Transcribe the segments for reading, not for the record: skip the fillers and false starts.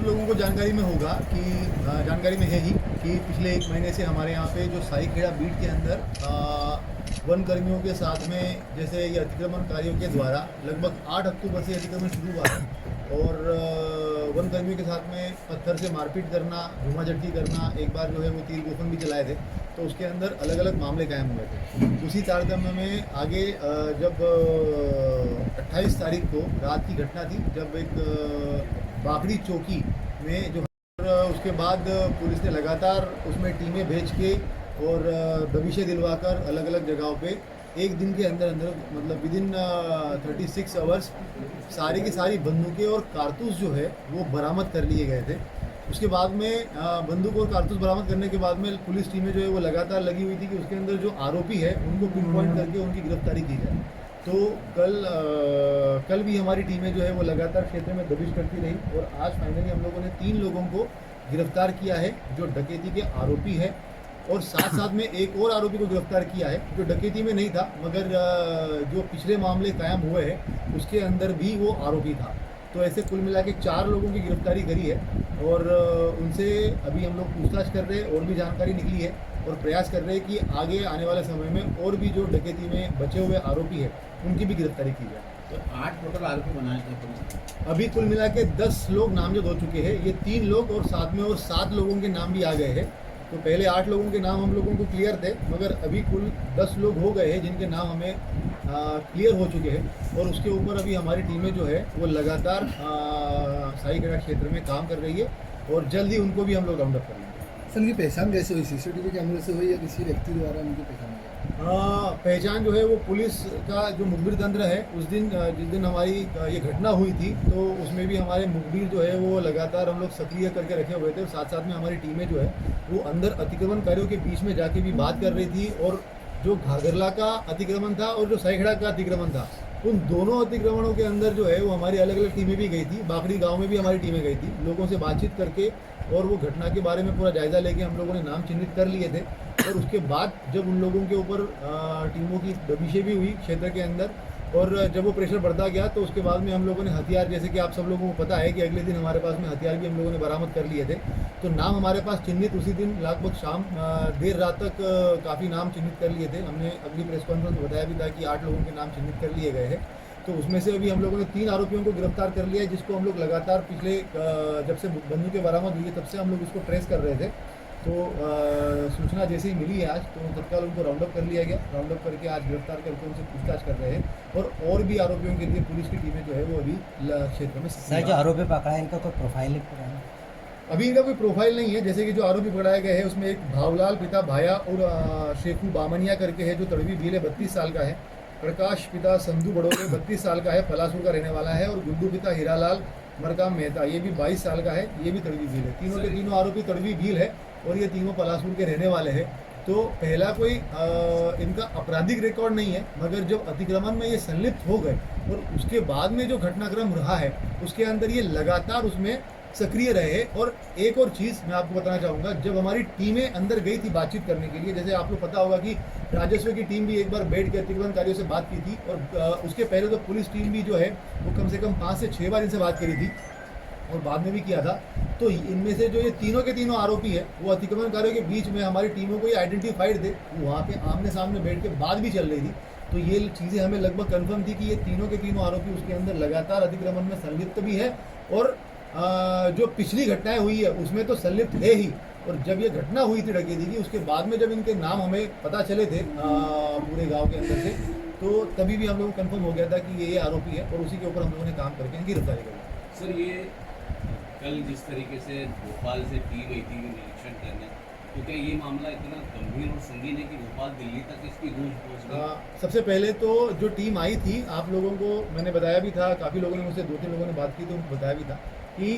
सब लोगों को जानकारी में होगा कि जानकारी में है ही कि पिछले 1 महीने से हमारे यहाँ पे जो साईखेड़ा बीट के अंदर वन कर्मियों के साथ में जैसे ये अतिक्रमणकारियों के द्वारा लगभग 8 अक्टूबर से अतिक्रमण शुरू हुआ है और वन कर्मियों के साथ में पत्थर से मारपीट करना, धूमाझटकी करना, एक बार जो है वो तीर गोफन भी चलाए थे। तो उसके अंदर अलग अलग मामले कायम हुए थे। उसी तारतम्य में आगे जब 28 तारीख को रात की घटना थी जब एक बाकड़ी चौकी में जो उसके बाद पुलिस ने लगातार उसमें टीमें भेज के और दबिशें दिलवाकर अलग अलग जगहों पे एक दिन के अंदर अंदर मतलब विदिन 36 आवर्स सारी की सारी बंदूकें और कारतूस जो है वो बरामद कर लिए गए थे। उसके बाद में बंदूक और कारतूस बरामद करने के बाद में पुलिस टीमें जो है वो लगातार लगी हुई थी कि उसके अंदर जो आरोपी है उनको पिन पॉइंट करके उनकी गिरफ्तारी की जाए। तो कल भी हमारी टीमें जो है वो लगातार क्षेत्र में दबिश करती रही और आज फाइनली हम लोगों ने 3 लोगों को गिरफ्तार किया है जो डकैती के आरोपी है और साथ साथ में एक और आरोपी को गिरफ्तार किया है जो डकैती में नहीं था मगर जो पिछले मामले कायम हुए हैं उसके अंदर भी वो आरोपी था। तो ऐसे कुल मिला के 4 लोगों की गिरफ्तारी करी है और उनसे अभी हम लोग पूछताछ कर रहे हैं और भी जानकारी निकली है और प्रयास कर रहे हैं कि आगे आने वाले समय में और भी जो डकैती में बचे हुए आरोपी है उनकी भी गिरफ्तारी की जाए। तो 8 टोटल आरोपी बनाए थे पुलिस। अभी कुल मिला के 10 लोग नामजद हो चुके हैं। ये 3 लोग और साथ में और 7 लोगों के नाम भी आ गए हैं। तो पहले 8 लोगों के नाम हम लोगों को क्लियर थे मगर अभी कुल 10 लोग हो गए हैं जिनके नाम हमें क्लियर हो चुके हैं और उसके ऊपर अभी हमारी टीमें जो है वो लगातार साईखेड़ा क्षेत्र में काम कर रही है और जल्द ही उनको भी हम लोग राउंड अप करेंगे। सर इनकी पहचान कैसे हुई? सीसीटीवी कैमरे से हुई या किसी व्यक्ति द्वारा उनकी पहचान हुई? पहचान जो है वो पुलिस का जो मुखबिर तंत्र है उस दिन जिस दिन हमारी ये घटना हुई थी तो उसमें भी हमारे मुखबिर जो है वो लगातार हम लोग सक्रिय करके रखे हुए थे और साथ साथ में हमारी टीमें जो है वो अंदर अतिक्रमणकारियों के बीच में जाके भी बात कर रही थी और जो घाघरला का अतिक्रमण था और जो साईखेड़ा का अतिक्रमण था उन दोनों अतिक्रमणों के अंदर जो है वो हमारी अलग अलग टीमें भी गई थी। बाकड़ी गांव में भी हमारी टीमें गई थी, लोगों से बातचीत करके और वो घटना के बारे में पूरा जायज़ा लेके हम लोगों ने नाम चिन्हित कर लिए थे और उसके बाद जब उन लोगों के ऊपर टीमों की दबिशें भी हुई क्षेत्र के अंदर और जब वो प्रेशर बढ़ता गया तो उसके बाद में हम लोगों ने हथियार, जैसे कि आप सब लोगों को पता है कि अगले दिन हमारे पास में हथियार भी हम लोगों ने बरामद कर लिए थे। तो नाम हमारे पास चिन्हित उसी दिन लगभग शाम देर रात तक काफ़ी नाम चिन्हित कर लिए थे। हमने अगली प्रेस कॉन्फ्रेंस में बताया भी था कि 8 लोगों के नाम चिन्हित कर लिए गए हैं। तो उसमें से अभी हम लोगों ने 3 आरोपियों को गिरफ्तार कर लिया है जिसको हम लोग लगातार पिछले जब से बंदूकें बरामद हुई है तब से हम लोग इसको ट्रेस कर रहे थे। तो सूचना जैसे ही मिली है आज तो तत्काल उनको राउंड अप कर लिया गया। राउंड अप करके आज गिरफ्तार करके उनसे पूछताछ कर रहे हैं और भी आरोपियों के लिए पुलिस की टीमें जो है वो अभी क्षेत्र में। सर जो आरोपी पकड़ा है इनका कोई प्रोफाइल है? अभी इनका कोई प्रोफाइल नहीं है। जैसे कि जो आरोपी पकड़ाए गए हैं उसमें एक भावलाल पिता भाया और शेखू बामनिया करके है जो तड़वी भील है 32 साल का है। प्रकाश पिता संधू बड़ोले 32 साल का है, पलासूर का रहने वाला है और गुड्डू पिता हीरालाल मरकाम मेहता ये भी 22 साल का है, ये भी तड़वी भील है। तीनों के तीनों आरोपी तड़वी भील है और ये तीनों पलासूर के रहने वाले हैं। तो पहला कोई इनका आपराधिक रिकॉर्ड नहीं है मगर जब अतिक्रमण में ये संलिप्त हो गए और उसके बाद में जो घटनाक्रम रहा है उसके अंदर ये लगातार उसमें सक्रिय रहे। और एक और चीज़ मैं आपको बताना चाहूँगा, जब हमारी टीमें अंदर गई थी बातचीत करने के लिए, जैसे आपको पता होगा कि राजस्व की टीम भी एक बार बैठ के अतिक्रमणकारियों से बात की थी और उसके पहले तो पुलिस टीम भी जो है वो कम से कम 5 से 6 बार इनसे बात करी थी और बाद में भी किया था। तो इनमें से जो ये तीनों के तीनों आरोपी है वो अतिक्रमणकारियों के बीच में हमारी टीमों को ये आइडेंटिफाइड थे, वहाँ पे आमने सामने बैठ के बात भी चल रही थी। तो ये चीज़ें हमें लगभग कन्फर्म थी कि ये तीनों के तीनों आरोपी उसके अंदर लगातार अतिक्रमण में संलिप्त भी है और जो पिछली घटनाएं हुई है उसमें तो संलिप्त है ही। और जब ये घटना हुई थी डकैती की उसके बाद में जब इनके नाम हमें पता चले थे पूरे गांव के अंदर से तो तभी भी हम लोगों को कंफर्म हो गया था कि ये आरोपी है और उसी के ऊपर हम लोगों ने काम करके इनकी गिरफ्तारी करी। सर ये कल जिस तरीके से भोपाल से की गई थी निरीक्षण करने, तो क्या ये मामला इतना गंभीर और संगीन है कि भोपाल दिल्ली तक इसकी गूंज पहुंच गई? सबसे पहले तो जो टीम आई थी आप लोगों को मैंने बताया भी था, काफ़ी लोगों ने मुझसे 2-3 लोगों ने बात की तो उनको बताया भी था कि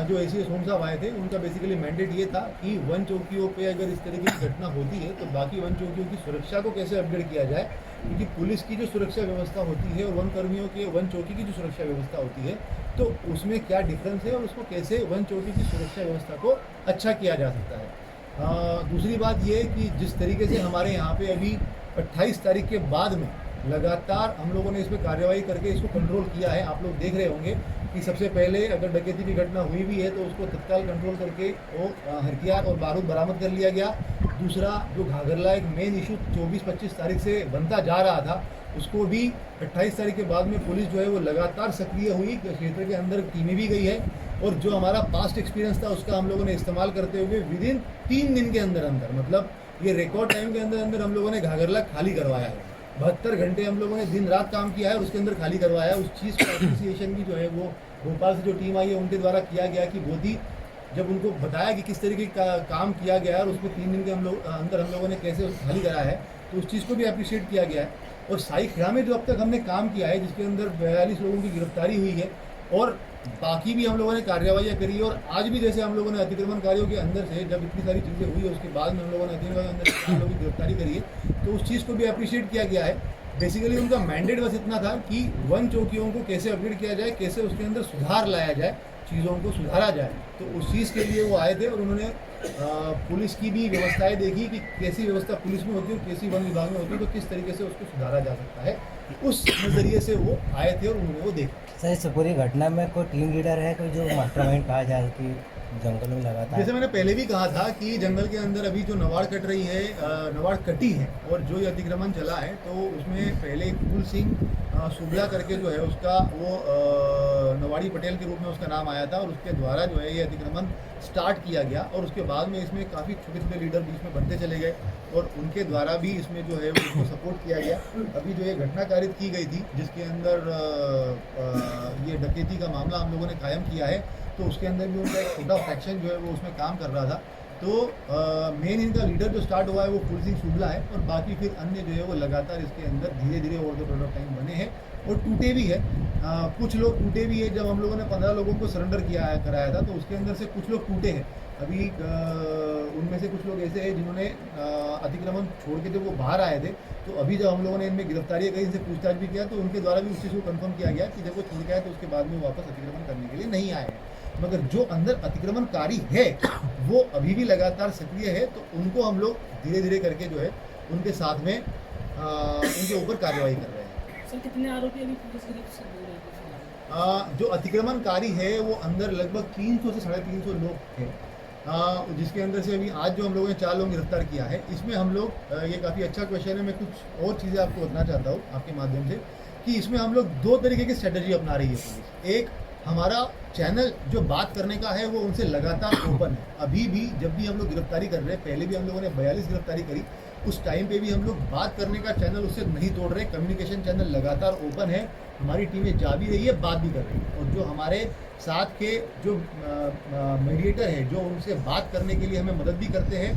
जो एसीएस होम साहब आए थे उनका बेसिकली मैंडेट ये था कि वन चौकियों पे अगर इस तरीके की घटना होती है तो बाकी वन चौकियों की सुरक्षा को कैसे अपग्रेड किया जाए, क्योंकि पुलिस की जो सुरक्षा व्यवस्था होती है और वन कर्मियों के वन चौकी की जो सुरक्षा व्यवस्था होती है तो उसमें क्या डिफरेंस है और उसको कैसे वन चौकी की सुरक्षा व्यवस्था को अच्छा किया जा सकता है। दूसरी बात ये कि जिस तरीके से हमारे यहाँ पे अभी 28 तारीख के बाद में लगातार हम लोगों ने इस पर कार्रवाई करके इसको कंट्रोल किया है, आप लोग देख रहे होंगे कि सबसे पहले अगर डकैती की घटना हुई भी है तो उसको तत्काल कंट्रोल करके वो हथियार और बारूद बरामद कर लिया गया। दूसरा, जो घाघरला एक मेन इशू 24-25 तारीख से बनता जा रहा था, उसको भी 28 तारीख के बाद में पुलिस जो है वो लगातार सक्रिय हुई, क्षेत्र के अंदर टीमें भी गई है और जो हमारा पास्ट एक्सपीरियंस था उसका हम लोगों ने इस्तेमाल करते हुए विदिन 3 दिन के अंदर अंदर, मतलब ये रिकॉर्ड टाइम के अंदर अंदर हम लोगों ने घाघरला खाली करवाया है। 72 घंटे हम लोगों ने दिन रात काम किया है और उसके अंदर खाली करवाया है। उस चीज़ को एप्रिसिएशन की जो है वो भोपाल से जो टीम आई है उनके द्वारा किया गया कि मोदी जब उनको बताया कि किस तरीके का काम किया गया है और उसमें 3 दिन के अंदर हम लोगों ने कैसे खाली करा है, तो उस चीज़ को भी अप्रिशिएट किया गया है। और साई खेड़ा में जो अब तक हमने काम किया है, जिसके अंदर 42 लोगों की गिरफ्तारी हुई है और बाकी भी हम लोगों ने कार्रवाइयाँ करी है। और आज भी जैसे हम लोगों ने अतिक्रमणकारियों के अंदर से जब इतनी सारी चीज़ें हुई है उसके बाद में हम लोगों ने अतिक्रमण के अंदर से 4 लोगों की गिरफ्तारी करी है, तो उस चीज़ को भी अप्रिशिएट किया गया है। बेसिकली उनका मैंडेट बस इतना था कि वन चौकियों को कैसे अपग्रेड किया जाए, कैसे उसके अंदर सुधार लाया जाए, चीज़ों को सुधारा जाए। तो उस चीज़ के लिए वो आए थे और उन्होंने पुलिस की भी व्यवस्थाएं देखी कि कैसी व्यवस्था पुलिस में होती है और कैसी वन विभाग में होती है, तो किस तरीके से उसको सुधारा जा सकता है, उस नज़रिए से वो आए थे और उन्होंने वो देखा। सर, इस पूरी घटना में कोई टीम लीडर है, कोई जो मास्टरमाइंड कहा जाए कि जंगल में लगातार, जैसे मैंने पहले भी कहा था कि जंगल के अंदर अभी जो नवाड़ कट रही है, नवाड़ कटी है और जो ये अतिक्रमण चला है, तो उसमें पहले फूल सिंह सुबला करके जो है उसका वो नवाड़ी पटेल के रूप में उसका नाम आया था और उसके द्वारा जो है ये अतिक्रमण स्टार्ट किया गया और उसके बाद में इसमें काफ़ी छोटे छोटे लीडर बीच में बनते चले गए और उनके द्वारा भी इसमें जो है वो उसको सपोर्ट किया गया। अभी जो ये घटना कारित की गई थी जिसके अंदर ये डकैती का मामला हम लोगों ने कायम किया है, तो उसके अंदर भी उनका एक छोटा फ्रैक्शन जो है वो उसमें काम कर रहा था। तो मेन इनका लीडर जो स्टार्ट हुआ है वो फूल सिंह सुबला है और बाकी फिर अन्य जो है वो लगातार इसके अंदर धीरे धीरे over the period of time बने हैं और टूटे भी है। कुछ लोग टूटे भी है। जब हम लोगों ने 15 लोगों को सरेंडर कराया था तो उसके अंदर से कुछ लोग टूटे हैं। अभी उनमें से कुछ लोग ऐसे हैं जिन्होंने अतिक्रमण छोड़ के जब वो बाहर आए थे, तो अभी जब हम लोगों ने इनमें गिरफ्तारियाँ करी, इनसे पूछताछ भी किया, तो उनके द्वारा भी उस चीज़ को कंफर्म किया गया कि जब वो छोड़ के आए तो उसके बाद में वो वापस अतिक्रमण करने के लिए नहीं आए हैं। मगर जो अंदर अतिक्रमणकारी है वो अभी भी लगातार सक्रिय है, तो उनको हम लोग धीरे धीरे करके जो है उनके साथ में उनके ऊपर कार्रवाई कर रहे हैं। सर, कितने आरोपी अभी पुलिस गिरफ्त से हो रहे हैं? जो अतिक्रमणकारी है वो अंदर लगभग 300 से 350 लोग थे, जिसके अंदर से अभी आज जो हम लोगों ने 4 लोग गिरफ्तार किया है। इसमें हम लोग ये काफ़ी अच्छा क्वेश्चन है, मैं कुछ और चीज़ें आपको बताना चाहता हूँ आपके माध्यम से कि इसमें हम लोग 2 तरीके की स्ट्रेटजी अपना रही है पुलिस। एक, हमारा चैनल जो बात करने का है वो उनसे लगातार ओपन है। अभी भी जब भी हम लोग गिरफ्तारी कर रहे हैं, पहले भी हम लोगों ने 42 गिरफ्तारी करी, उस टाइम पे भी हम लोग बात करने का चैनल उससे नहीं तोड़ रहे। कम्युनिकेशन चैनल लगातार ओपन है, हमारी टीमें जा भी रही है, बात भी कर रही है। और जो हमारे साथ के जो मीडिएटर है, जो उनसे बात करने के लिए हमें मदद भी करते हैं,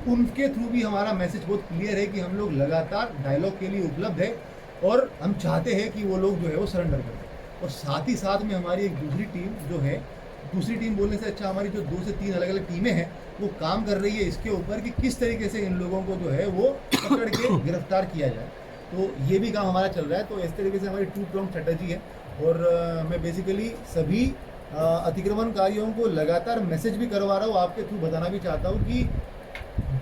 उनके थ्रू भी हमारा मैसेज बहुत क्लियर है कि हम लोग लगातार डायलॉग के लिए उपलब्ध है और हम चाहते हैं कि वो लोग जो है वो सरेंडर करें। और साथ ही साथ में हमारी एक दूसरी टीम जो है, दूसरी टीम बोलने से अच्छा हमारी जो 2 से 3 अलग अलग टीमें हैं वो काम कर रही है इसके ऊपर कि किस तरीके से इन लोगों को जो है वो पकड़ के गिरफ्तार किया जाए। तो ये भी काम हमारा चल रहा है। तो इस तरीके से हमारी 2 pronged स्ट्रेटजी है। और मैं बेसिकली सभी अतिक्रमणकारियों को लगातार मैसेज भी करवा रहा हूँ, आपके थ्रू बताना भी चाहता हूँ कि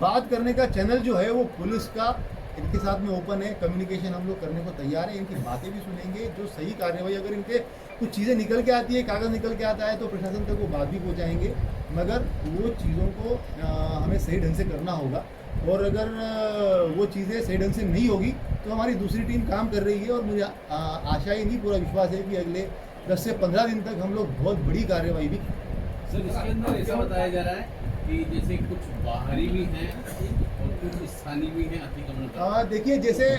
बात करने का चैनल जो है वो पुलिस का इनके साथ में ओपन है। कम्युनिकेशन हम लोग करने को तैयार है, इनकी बातें भी सुनेंगे। जो सही कार्रवाई, अगर इनके कुछ चीज़ें निकल के आती है, कागज़ निकल के आता है, तो प्रशासन तक वो बात भी पहुँचाएंगे। मगर वो चीज़ों को हमें सही ढंग से करना होगा और अगर वो चीज़ें सही ढंग से नहीं होगी तो हमारी दूसरी टीम काम कर रही है। और मुझे आशा ही नहीं, पूरा विश्वास है कि अगले 10 से 15 दिन तक हम लोग बहुत बड़ी कार्रवाई भी सर, इसके अंदर ऐसा बताया जा रहा है कि जैसे कुछ बाहरी भी हैं और कुछ स्थानीय भी हैं अतिक्रमण। देखिए, जैसे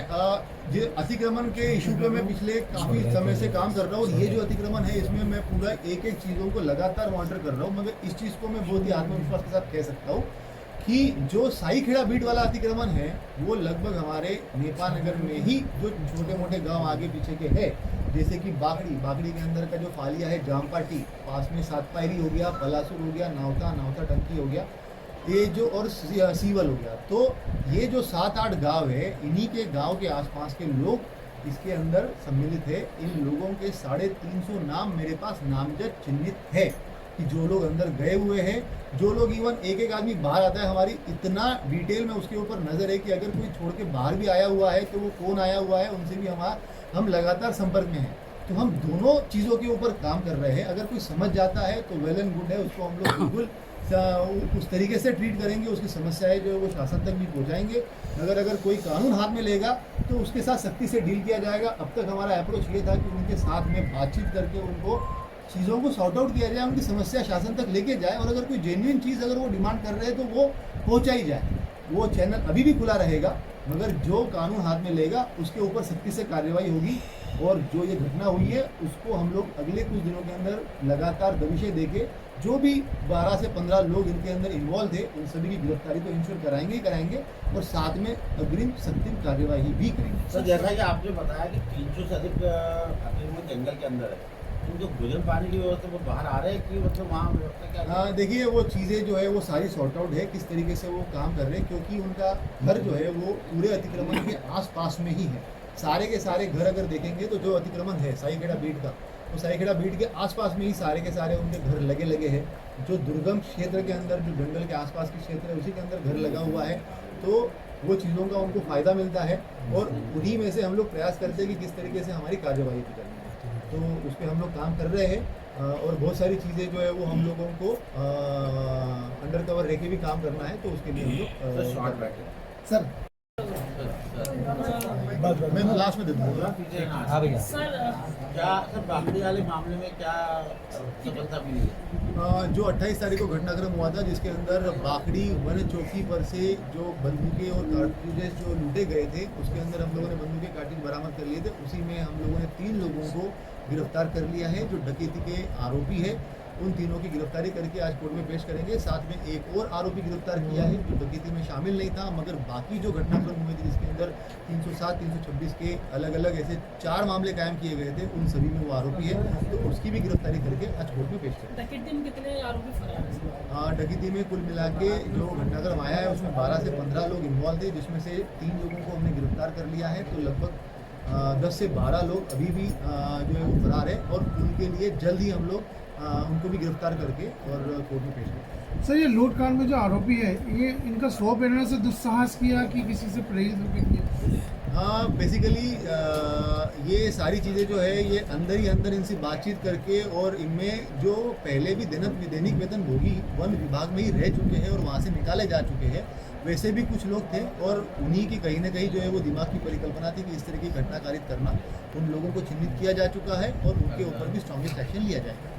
अतिक्रमण के इशू पे मैं पिछले काफ़ी समय से काम कर रहा हूँ। ये जो अतिक्रमण है इसमें मैं पूरा एक एक चीज़ों को लगातार मॉनिटर कर रहा हूँ। मगर इस चीज़ को मैं बहुत ही आत्मविश्वास के साथ कह सकता हूँ कि जो साई खेड़ा बीट वाला अतिक्रमण है वो लगभग हमारे नेपाल नगर में ही जो छोटे मोटे गांव आगे पीछे के हैं, जैसे कि बागड़ी के अंदर का जो फालिया है, जामपाटी, पास में सातपायरी हो गया, पलासुर हो गया, नावता टंकी हो गया, ये जो और सीवल हो गया। तो ये जो 7-8 गांव है, इन्हीं के गांव के आसपास के लोग इसके अंदर सम्मिलित है। इन लोगों के 350 नाम मेरे पास नामजद चिन्हित है कि जो लोग अंदर गए हुए हैं, जो लोग इवन एक आदमी बाहर आता है, हमारी इतना डिटेल में उसके ऊपर नज़र है कि अगर कोई छोड़ के बाहर भी आया हुआ है तो वो कौन आया हुआ है, उनसे भी हम लगातार संपर्क में हैं। तो हम दोनों चीज़ों के ऊपर काम कर रहे हैं। अगर कोई समझ जाता है तो वेल एंड गुड है, उसको हम लोग बिल्कुल उस तरीके से ट्रीट करेंगे, उसकी समस्याएं जो है वो शासन तक भी पहुंचाएंगे। मगर अगर कोई कानून हाथ में लेगा तो उसके साथ सख्ती से डील किया जाएगा। अब तक हमारा अप्रोच ये था कि उनके साथ में बातचीत करके उनको चीज़ों को सॉर्ट आउट किया जाए, उनकी समस्या शासन तक लेके जाए, और अगर कोई जेन्युइन चीज़ अगर वो डिमांड कर रहे हैं तो वो पहुँचाई जाए। वो चैनल अभी भी खुला रहेगा, मगर जो कानून हाथ में लेगा उसके ऊपर सख्ती से कार्रवाई होगी। और जो ये घटना हुई है उसको हम लोग अगले कुछ दिनों के अंदर लगातार दबिशें देके जो भी 12 से 15 लोग इनके अंदर इन्वॉल्व थे उन सभी की गिरफ्तारी तो इंश्योर कराएंगे ही कराएंगे, और साथ में अग्रिम सख्त कार्यवाही भी करेंगे। सर, जैसा कि आपने बताया कि 300 से अधिक अतिक्रमण जंगल के अंदर है, उनको भोजन पानी की व्यवस्था वो बाहर आ रहे हैं कि मतलब वहाँ व्यवस्था क्या है? देखिए, वो चीज़ें जो है वो सारी सॉर्ट आउट है, किस तरीके से वो काम कर रहे हैं, क्योंकि उनका घर जो है वो पूरे अतिक्रमण के आसपास में ही है। सारे के सारे घर अगर देखेंगे तो जो अतिक्रमण है साईखेड़ा बीट का, तो साईखेड़ा बीट के आसपास में ही सारे के सारे उनके घर लगे लगे हैं। जो दुर्गम क्षेत्र के अंदर, जो जंगल के आसपास के क्षेत्र है, उसी के अंदर घर लगा हुआ है, तो वो चीज़ों का उनको फ़ायदा मिलता है। और उन्हीं में से हम लोग प्रयास करते हैं कि किस तरीके से हमारी कार्यवाही की करनी है, तो उस पर हम लोग काम कर रहे हैं। और बहुत सारी चीज़ें जो है वो हम लोगों को अंडर कवर रह के भी काम करना है, तो उसके लिए हम सर, शॉर्ट लोग बैठे सर मैं लास्ट में दे दूँगा। पीछे ना हाँ भैया। सर क्या सर बागड़ी वाले मामले में क्या सफलता मिली है? जो 28 तारीख को घटनाक्रम हुआ था, जिसके अंदर बाखड़ी वन चौकी पर से जो बंदूकें और कार्ट्रिजेस जो लूटे गए थे, उसके अंदर हम लोगों ने बंदूकें कार्ट्रिज बरामद कर लिए थे। उसी में हम लोगों ने 3 लोगों को गिरफ्तार कर लिया है जो डकैती के आरोपी है। उन तीनों की गिरफ्तारी करके आज कोर्ट में पेश करेंगे। साथ में एक और आरोपी गिरफ्तार किया है जो डकैती में शामिल नहीं था, मगर बाकी जो घटनाक्रम हुए थे जिसके अंदर 307, 326 के अलग अलग ऐसे 4 मामले कायम किए गए थे, उन सभी में वो आरोपी है, तो उसकी भी गिरफ्तारी करके आज कोर्ट में पेश करेंगे। डकैती में कितने आरोपी फरार हैं? डकैती में कुल मिला के जो घटनाक्रम आया है उसमें 12 से 15 लोग इन्वॉल्व थे, जिसमें से 3 लोगों को हमने गिरफ्तार कर लिया है। तो लगभग 10 से 12 लोग अभी भी जो है वो फरार है, और उनके लिए जल्द ही हम लोग उनको भी गिरफ्तार करके और कोर्ट में पेश करेंगे। सर, ये लूट कांड में जो आरोपी है, ये इनका स्व प्रेरणा से दुस्साहस किया कि किसी से प्रेरित होकर किया? हाँ, बेसिकली ये सारी चीज़ें जो है ये अंदर ही अंदर इनसे बातचीत करके, और इनमें जो पहले भी दैनिक वेतनभोगी वन विभाग में ही रह चुके हैं और वहाँ से निकाले जा चुके हैं, वैसे भी कुछ लोग थे, और उन्हीं की कहीं ना कहीं जो है वो दिमाग की परिकल्पना थी कि इस तरह की घटना कारित करना। उन लोगों को चिन्हित किया जा चुका है और उनके ऊपर भी स्ट्रॉन्गेस्ट एक्शन लिया जाएगा।